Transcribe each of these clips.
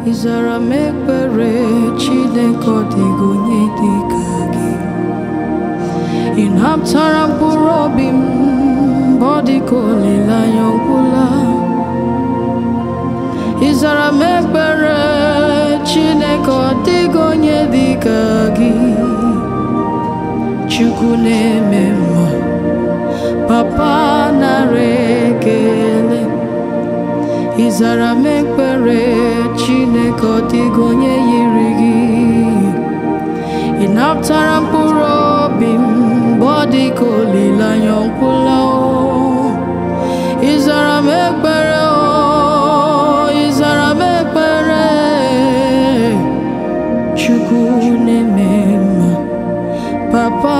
Izara mekpere Chineke ọdịgo onye dịka gị. Ị napụtara mkpụrụ obi m mgbe ọ dịka olileanya ọgwụla. Izara mekpere Chineke ọdịgo onye dịka gị. Chukwu na-eme mma, Papa nara ekele. Izara mekpere Chineke ọdịgo onye yiri gị. Ị napụtara mkpụrụ obi m mgbe ọ dịka olileanya ọgwụla. Izara mekpere, Izara mekpere. Chukwu na-eme mma, Papa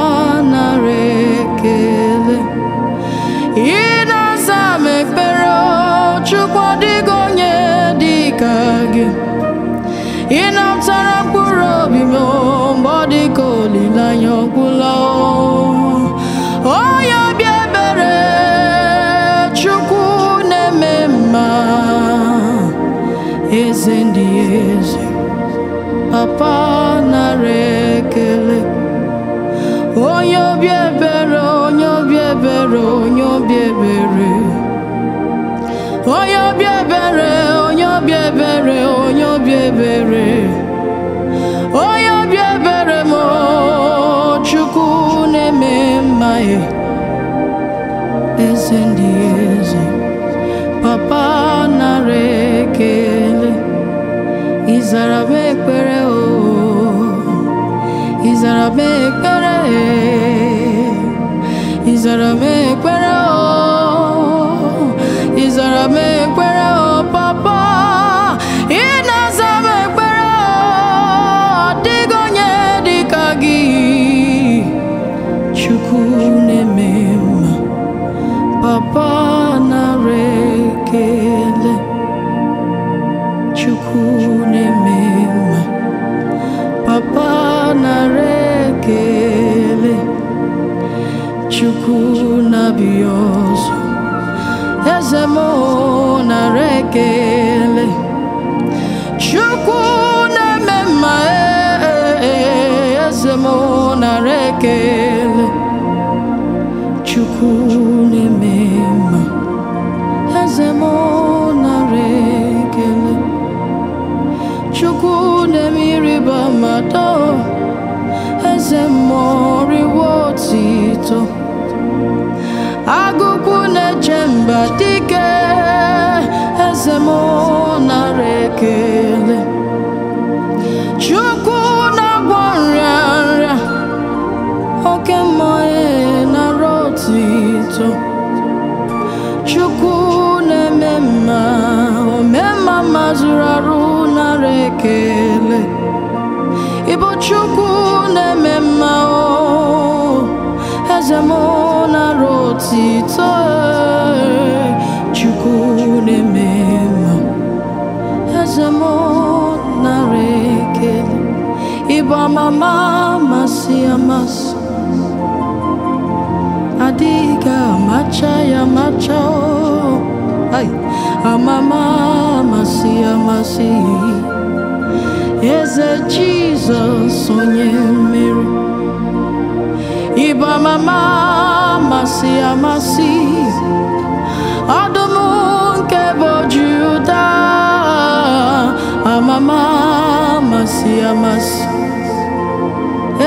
nara ekele. Ị na-aza m ekpere, Chukwu ọdịgo onye dịka gị. Ị napụtara mkpụrụ obi m mgbe ọ dịka olileanya ọgwụla. Onye obi ebere, Chukwu na-eme mma, eze ndị eze, Papa nara ekele. Onye obi ebere, onye obi ebere, onye obi ebere. Onye obi ebere, onye obi ebere, onye obi ebere. Onye obi ebere m, Chukwu na-eme mma, eze ndị eze, Papa nara ekele. Izara m ekpere, Izara m ekpere, Izara m ekpere, Izara m ekpere, Papa. Ị na-aza m ekpere, ọdịgo onye dịka gị. Chukwu na-eme mma, Papa nara ekele. Chukwu na-eme mma, Papa nara ekele. Chukwu na-abịa ọzọ, eze m nara ekele. Chukwu na-eme mma, eze m nara ekele. Chukwu na-eme mma, eze m nara ekele. Chukwu na-eme ịrịba ama, eze m riwe otito. Agụkwu na-eche mba dike, eze m nara ekele. Chukwu na-agwọ nrịanrịa, oke mmụọ nara otito. Chukwu na-eme mma, ome mma mazuru arụ nara ekele. Ịbụ Chukwu na-eme mma, eze m nara otito. Chukwu na-eme mma, eze m nara ekele. Ịbụ amama amasị amasị, adịghị amacha ya amacha. Amama amasị amasị, eze Jizọs onye mmeri. Ịbụ amama amasị amasị, ọdụm nke bụ Juda. Amama amasị amasị,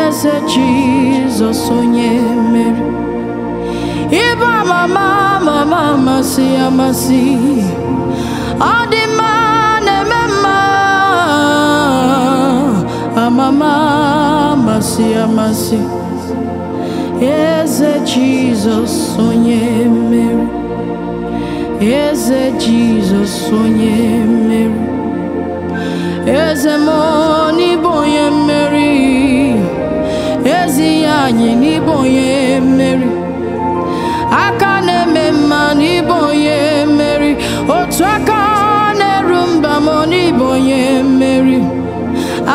eze Jizọs onye mmeri. Ịbụ amama amasị amasị, ọ dị mma na-eme mma. Amama amasị amasị, eze Jizọs onye mmeri. Eze Jizọs onye mmeri. Eze m n'ịbụ onye mmeri, ezi ya anyị n'ịbụ onye mmeri. Aka na-eme mma n'ịbụ onye mmeri, otu aka na-eru mba m n'ịbụ onye mmeri.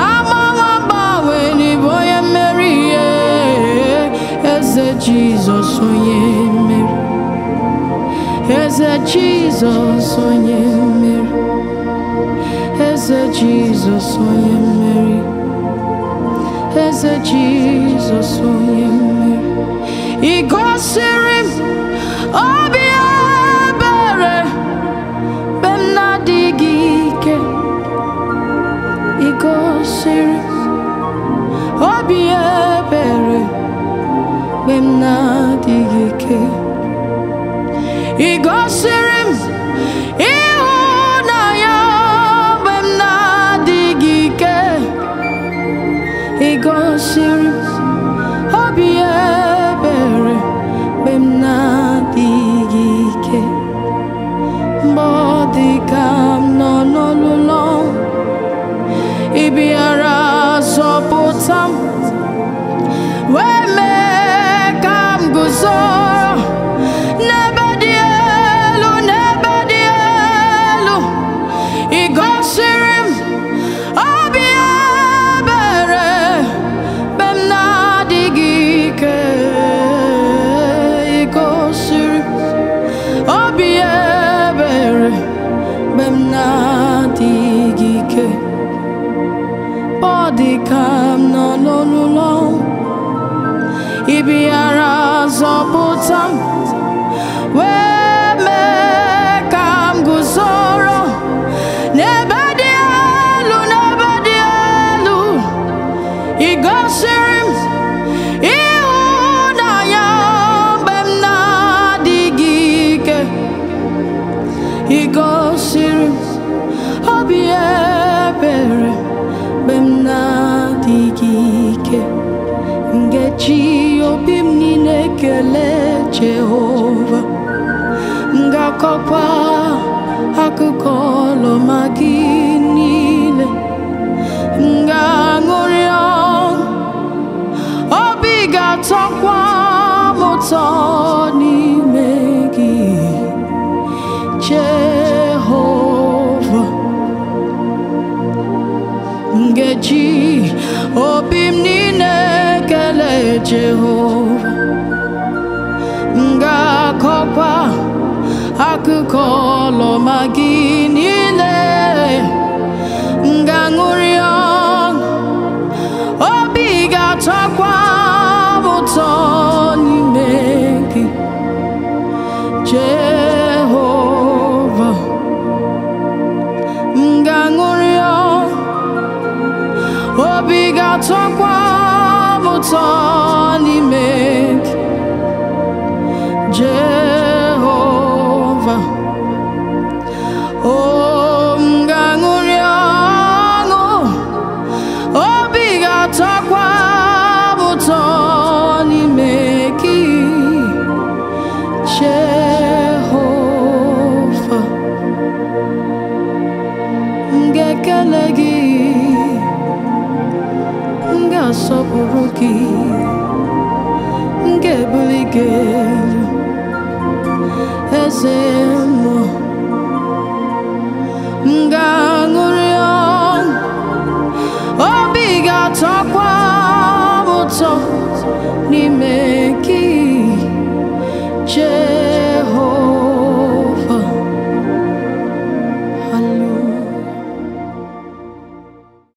Agbanwe agbanwe n'ịbụ onye mmeri, eze Jizọs onye mmeri. Eze Jesus onye mmeri, Eze Jesus onye mmeri, Eze Jesus onye mmeri. Ị gosiri m obi ebere mgbe m na-adịghị ike. Ị gosiri m obi ebere mgbe m na-adịghị ike. Ị gosiri m ịhụnanya mgbe m na-adịghị ike. Ị gosiri m obi ebere mgbe m na-adịghị ike. Mgbe ọ dị ka m nọ n'olulu, ị bịara zọpụta m, wee mee ka m guzoro n'ebe dị elu, n'ebe dị elu. Ị gosiri m obi ebere mgbe m na-adịghị ike. Ị gosiri m obi ebere mgbe m na-adịghị ike. Ọ dị ka m nọ n'olulu, ị bịara zọpụta m, wee mee ka m guzoro n'ebe dị elu, n'ebe dị elu. Ị gosiri m ịhụnanya mgbe m na-adịghị ike. Ị gosiri m obi ebere mgbe m na-adịghị ike. Ngeji obi m niile kelee Jehova, ngakọkwa akụkọ ọlụma gị niile. Ngaṅụrị ọṅụ, obi ga-atọkwa m ụtọ n'ime gị Jehova. Ngeji obi m niile kelee Jehova, ngakọkwa akụkọ ọlụma gị niile. Ngaṅụrị ọṅụ, obi ga-atọkwa m ụtọ n'ime gị Jehova. Ngaṅụrị ọṅụ, obi ga-atọkwa m ụtọ n'ime gị Jehova. Oh,